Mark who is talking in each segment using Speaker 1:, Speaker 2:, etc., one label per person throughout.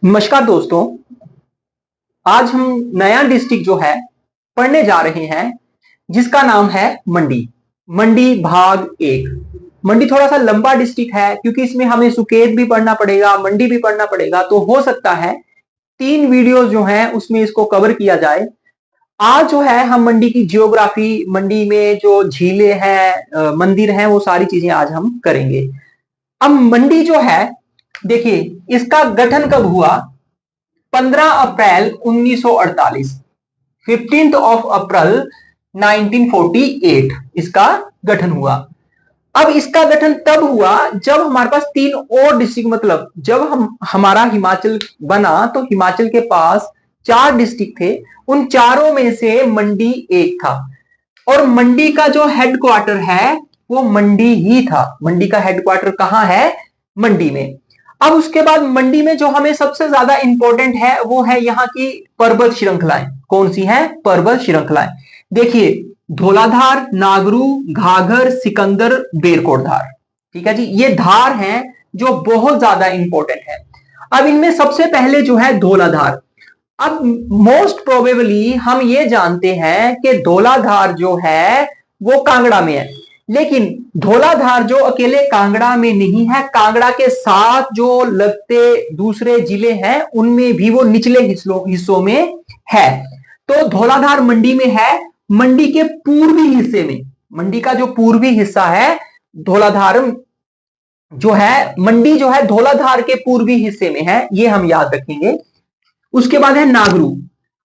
Speaker 1: नमस्कार दोस्तों। आज हम नया डिस्ट्रिक्ट जो है पढ़ने जा रहे हैं जिसका नाम है मंडी। मंडी भाग एक। मंडी थोड़ा सा लंबा डिस्ट्रिक्ट है क्योंकि इसमें हमें सुकेत भी पढ़ना पड़ेगा, मंडी भी पढ़ना पड़ेगा, तो हो सकता है 3 वीडियोस जो हैं उसमें इसको कवर किया जाए। आज जो है हम मंडी की जियोग्राफी, मंडी में जो झीलें हैं, मंदिर हैं, वो सारी चीजें आज हम करेंगे। अब मंडी जो है, देखिए इसका गठन कब हुआ? 15 अप्रैल 1948, 15 अप्रैल 1948 इसका गठन हुआ। अब इसका गठन तब हुआ जब हमारे पास 3 और डिस्ट्रिक्ट, मतलब जब हमारा हिमाचल बना तो हिमाचल के पास 4 डिस्ट्रिक्ट थे, उन चारों में से मंडी एक था। और मंडी का जो हेडक्वार्टर है वो मंडी ही था। मंडी का हेडक्वार्टर कहां है? मंडी में। अब उसके बाद मंडी में जो हमें सबसे ज्यादा इंपॉर्टेंट है वो है यहाँ की पर्वत श्रृंखलाएं। कौन सी है? पर्वत श्रृंखलाएं। देखिए, धौलाधार, नागरू, घाघर, सिकंदर, बेरकोट धार। ठीक है जी, ये धार हैं जो बहुत ज्यादा इंपॉर्टेंट है। अब इनमें सबसे पहले जो है धौलाधार। अब मोस्ट प्रोबेबली हम ये जानते हैं कि धौलाधार जो है वो कांगड़ा में है, लेकिन धौलाधार जो अकेले कांगड़ा में नहीं है, कांगड़ा के साथ जो लगते दूसरे जिले हैं उनमें भी वो निचले हिस्सों में है। तो धौलाधार मंडी में है, मंडी के पूर्वी हिस्से में। मंडी का जो पूर्वी हिस्सा है, धौलाधार जो है, मंडी जो है धौलाधार के पूर्वी हिस्से में है, ये हम याद रखेंगे। उसके बाद है नागरू।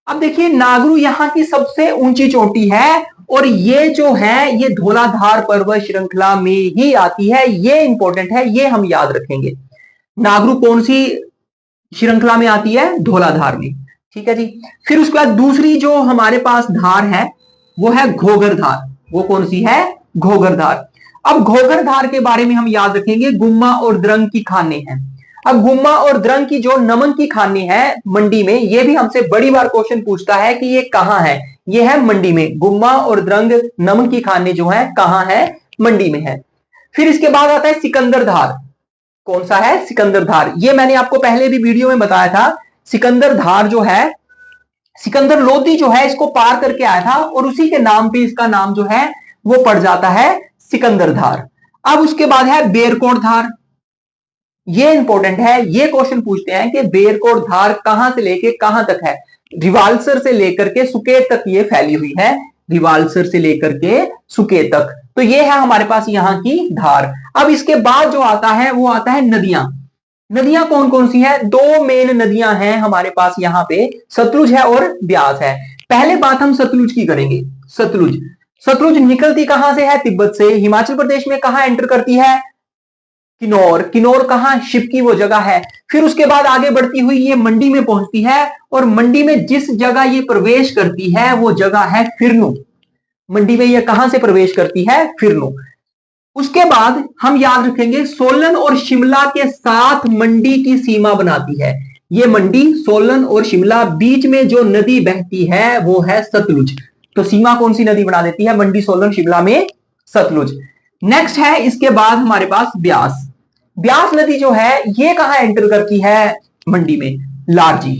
Speaker 1: अब देखिए, नागरू यहां की सबसे ऊंची चोटी है और ये जो है ये धौलाधार पर्वत श्रृंखला में ही आती है। ये इंपॉर्टेंट है, ये हम याद रखेंगे। नागरू कौन सी श्रृंखला में आती है? धौलाधार में। ठीक है जी। फिर उसके बाद दूसरी जो हमारे पास धार है वो है घोघर धार। वो कौन सी है? घोघर धार। अब घोघर धार के बारे में हम याद रखेंगे, गुम्मा और द्रंग की खाने हैं। अब गुम्मा और द्रंग की जो नमन की खाने हैं मंडी में, ये भी हमसे बड़ी बार क्वेश्चन पूछता है कि ये कहां है। ये है मंडी में। गुम्मा और द्रंग नमन की खाने जो है कहां है? मंडी में है। फिर इसके बाद आता है सिकंदर धार। कौन सा है? सिकंदर धार। ये मैंने आपको पहले भी वीडियो में बताया था। सिकंदर धार जो है, सिकंदर लोधी जो है इसको पार करके आया था और उसी के नाम पे इसका नाम जो है वो पड़ जाता है सिकंदर धार। अब उसके बाद है बेरकोट धार। ये इंपॉर्टेंट है, ये क्वेश्चन पूछते हैं कि बेरकोट धार कहां से लेके कहां तक है? रिवाल्सर से लेकर के सुकेत तक ये फैली हुई है। रिवाल्सर से लेकर के सुकेत तक। तो ये है हमारे पास यहाँ की धार। अब इसके बाद जो आता है वो आता है नदियां। नदियां कौन कौन सी है? 2 मेन नदियां हैं हमारे पास यहाँ पे, सतलुज है और ब्यास है। पहले बात हम सतलुज की करेंगे। सतलुज, सतलुज निकलती कहां से है? तिब्बत से। हिमाचल प्रदेश में कहां एंटर करती है? किन्नौर। किन्नौर कहां? शिव की वो जगह है। फिर उसके बाद आगे बढ़ती हुई ये मंडी में पहुंचती है और मंडी में जिस जगह ये प्रवेश करती है वो जगह है फिरनू। मंडी में ये कहां से प्रवेश करती है? फिरनू। उसके बाद हम याद रखेंगे सोलन और शिमला के साथ मंडी की सीमा बनाती है। ये मंडी सोलन और शिमला, बीच में जो नदी बहती है वो है सतलुज। तो सीमा कौन सी नदी बना देती है मंडी सोलन शिमला में? सतलुज। नेक्स्ट है इसके बाद हमारे पास ब्यास। ब्यास नदी जो है ये कहां एंटर करती है? मंडी में, लारजी।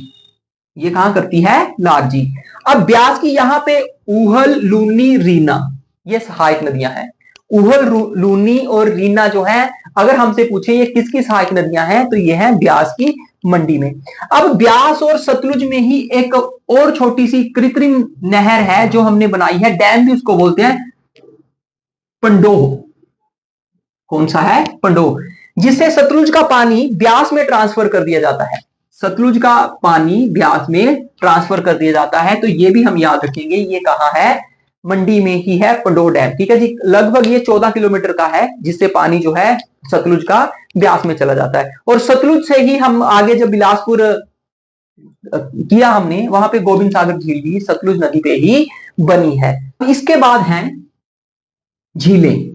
Speaker 1: ये कहां करती है? लारजी। अब ब्यास की यहां पे उहल, लूनी, रीना, ये सहायक नदियां हैं। उहल, लूनी और रीना जो है, अगर हमसे पूछे ये किसकी सहायक नदियां हैं तो ये है ब्यास की मंडी में। अब ब्यास और सतलुज में ही एक और छोटी सी कृत्रिम नहर है जो हमने बनाई है, डैम भी उसको बोलते हैं, पंडोह। कौन सा है? पंडोह। जिससे सतलुज का पानी ब्यास में ट्रांसफर कर दिया जाता है। सतलुज का पानी ब्यास में ट्रांसफर कर दिया जाता है। तो ये भी हम याद रखेंगे, ये कहां है? मंडी में ही है, पंडोह डैम। ठीक है जी। लगभग ये 14 किलोमीटर का है जिससे पानी जो है सतलुज का ब्यास में चला जाता है। और सतलुज से ही हम आगे जब बिलासपुर किया हमने, वहां पे गोविंद सागर झील भी सतलुज नदी पे ही बनी है। इसके बाद है झीलें।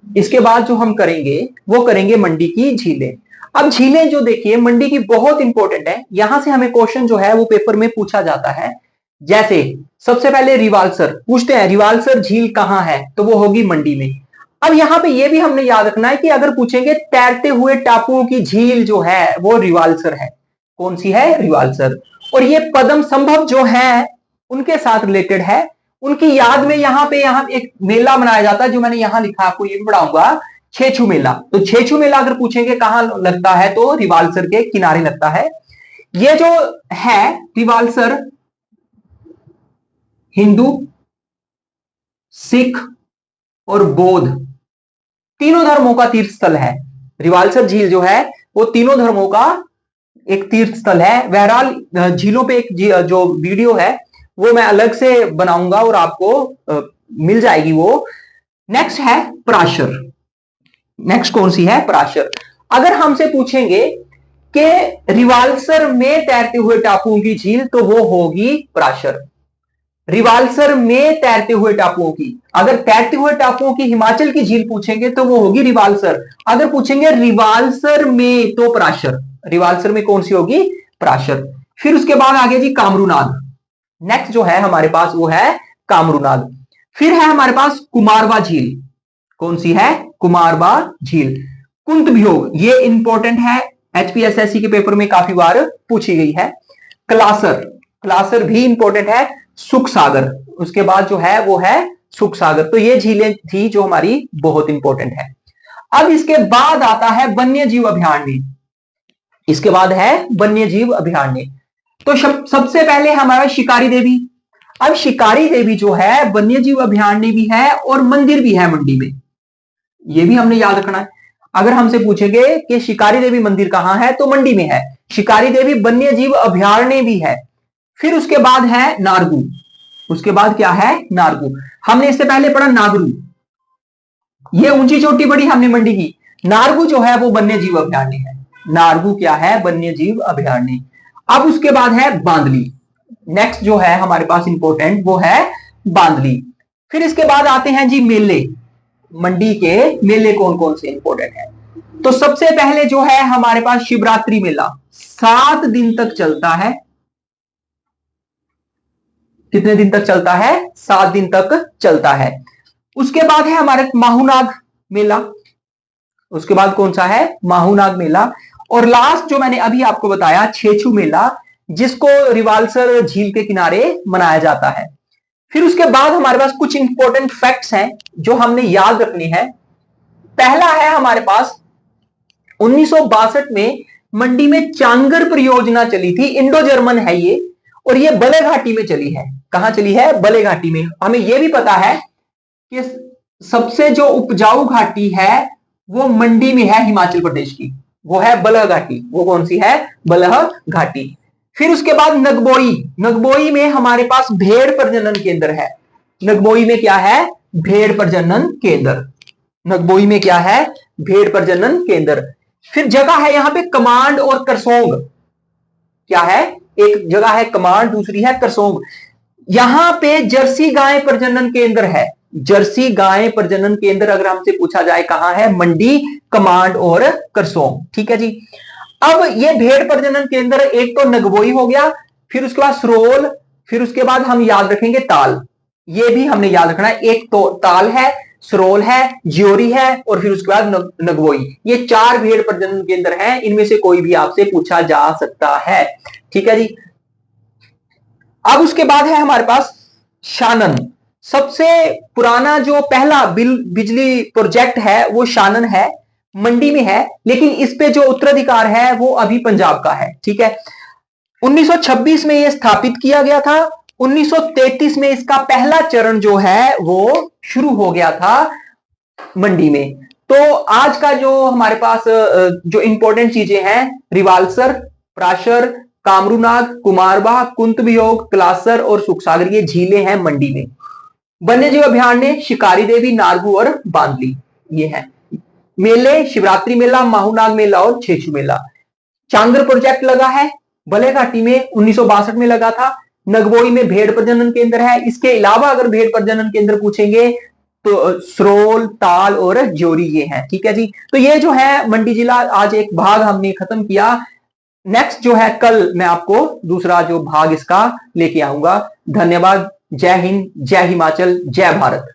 Speaker 1: इसके बाद जो हम करेंगे वो करेंगे मंडी की झीलें। अब झीलें जो देखिए मंडी की बहुत इंपॉर्टेंट है, यहां से हमें क्वेश्चन जो है वो पेपर में पूछा जाता है। जैसे सबसे पहले रिवाल्सर पूछते हैं, रिवाल्सर झील कहां है? तो वो होगी मंडी में। अब यहां पे ये भी हमने याद रखना है कि अगर पूछेंगे तैरते हुए टापुओं की झील जो है वो रिवाल्सर है। कौन सी है? रिवाल्सर। और ये पद्म संभव जो है उनके साथ रिलेटेड है, उनकी याद में यहाँ एक मेला मनाया जाता है, जो मैंने यहां लिखा, आपको ये भी पढ़ाऊंगा, छेछू मेला। तो छेछू मेला अगर पूछेंगे कहां लगता है, तो रिवाल्सर के किनारे लगता है। ये जो है रिवाल्सर, हिंदू, सिख और बौद्ध तीनों धर्मों का तीर्थ स्थल है। रिवाल्सर झील जो है वो तीनों धर्मों का एक तीर्थ स्थल है। बहरहाल झीलों पे एक जो वीडियो है वो मैं अलग से बनाऊंगा और आपको मिल जाएगी वो। नेक्स्ट है पराशर। नेक्स्ट कौन सी है? पराशर। अगर हमसे पूछेंगे कि रिवाल्सर में तैरते हुए टापुओं की झील, तो वो होगी पराशर। रिवाल्सर में तैरते हुए टापुओं की, अगर तैरते हुए टापुओं की हिमाचल की झील पूछेंगे तो वो होगी रिवाल्सर। अगर पूछेंगे रिवाल्सर में, तो पराशर। रिवाल्सर में कौन सी होगी? पराशर। फिर उसके बाद आगे जी कामरूनाग। नेक्स्ट जो है हमारे पास वो है कामरूनाग। फिर है हमारे पास कुमारवा झील। कौन सी है? कुमारवा झील। कुंतवियोग, ये इंपॉर्टेंट है, एचपीएसएससी के पेपर में काफी बार पूछी गई है। कलासर, कलासर भी इंपॉर्टेंट है। सुख सागर, उसके बाद जो है वो है सुख सागर। तो ये झीलें थी जो हमारी बहुत इंपॉर्टेंट है। अब इसके बाद आता है वन्य जीव अभयारण्य। इसके बाद है वन्य जीव अभयारण्य। तो सबसे पहले हमारा शिकारी देवी। अब शिकारी देवी जो है वन्य जीव अभयारण्य भी है और मंदिर भी है मंडी में, ये भी हमने याद रखना है। अगर हमसे पूछेंगे कि शिकारी देवी मंदिर कहां है, तो मंडी में है। शिकारी देवी वन्य जीव अभयारण्य भी है। फिर उसके बाद है नारगू। उसके बाद क्या है? नारगू। हमने इससे पहले पढ़ा नागरू, ये ऊंची चोटी बड़ी हमने मंडी की। नारगू जो है वो वन्य जीव अभयारण्य है। नारगू क्या है? वन्य जीव अभयारण्य। अब उसके बाद है बांदली। नेक्स्ट जो है हमारे पास इंपॉर्टेंट वो है बांदली। फिर इसके बाद आते हैं जी मेले। मंडी के मेले कौन कौन से इंपॉर्टेंट है? तो सबसे पहले जो है हमारे पास शिवरात्रि मेला, 7 दिन तक चलता है। कितने दिन तक चलता है? 7 दिन तक चलता है। उसके बाद है हमारे माहूनाग मेला। उसके बाद कौन सा है? माहूनाग मेला। और लास्ट जो मैंने अभी आपको बताया छेछू मेला, जिसको रिवाल्सर झील के किनारे मनाया जाता है। फिर उसके बाद हमारे पास कुछ इंपॉर्टेंट फैक्ट्स हैं जो हमने याद रखने हैं। पहला है हमारे पास 1962 में मंडी में चांगर परियोजना चली थी, इंडो जर्मन है ये, और ये बले घाटी में चली है। कहां चली है? बले घाटी में। हमें यह भी पता है कि सबसे जो उपजाऊ घाटी है वो मंडी में है, हिमाचल प्रदेश की, वो है बलह घाटी। वो कौन सी है? बलह घाटी। फिर उसके बाद नगबोई। नगबोई में हमारे पास भेड़ प्रजनन केंद्र है। नगबोई में क्या है? भेड़ प्रजनन केंद्र। नगबोई में क्या है? भेड़ प्रजनन केंद्र। फिर जगह है यहां पे कमांड और करसोंग। क्या है? एक जगह है कमांड, दूसरी है करसोंग। यहां पे जर्सी गाय प्रजनन केंद्र है। जर्सी गाय प्रजनन केंद्र अगर हमसे पूछा जाए कहां है? मंडी, कमांड और करसोंग। ठीक है जी। अब ये भेड़ प्रजनन केंद्र एक तो नगबोई हो गया, फिर उसके बाद सरोल, फिर उसके बाद हम याद रखेंगे ताल। ये भी हमने याद रखना है। एक तो ताल है, सरोल है, ज्योरी है और फिर उसके बाद नगबोई। ये 4 भेड़ प्रजनन केंद्र हैं, इनमें से कोई भी आपसे पूछा जा सकता है। ठीक है जी। अब उसके बाद है हमारे पास शानन। सबसे पुराना जो पहला बिजली प्रोजेक्ट है वो शानन है, मंडी में है, लेकिन इस पे जो उत्तराधिकार है वो अभी पंजाब का है। ठीक है। 1926 में यह स्थापित किया गया था। 1933 में इसका पहला चरण जो है वो शुरू हो गया था मंडी में। तो आज का जो हमारे पास जो इंपॉर्टेंट चीजें हैं, रिवाल्सर, प्राशर, कामरूनाग, कुमारवा, कुंतवियोग, कलासर और सुखसागर, ये झीलें हैं मंडी में। वन्यजीव अभयारण्य शिकारी देवी, नारगू और बांदली, ये है। मेले शिवरात्रि मेला, माहूनाग मेला और छेछू मेला। चांगर प्रोजेक्ट लगा है बले घाटी में, 1962 में लगा था। नगबोई में भेड़ प्रजनन केंद्र है। इसके अलावा अगर भेड़ प्रजनन केंद्र पूछेंगे तो सरोल, ताल और ज्योरी ये हैं। ठीक है जी। तो ये जो है मंडी जिला, आज एक भाग हमने खत्म किया। नेक्स्ट जो है कल मैं आपको दूसरा जो भाग इसका लेके आऊंगा। धन्यवाद। जय हिंद, जय हिमाचल, जय भारत।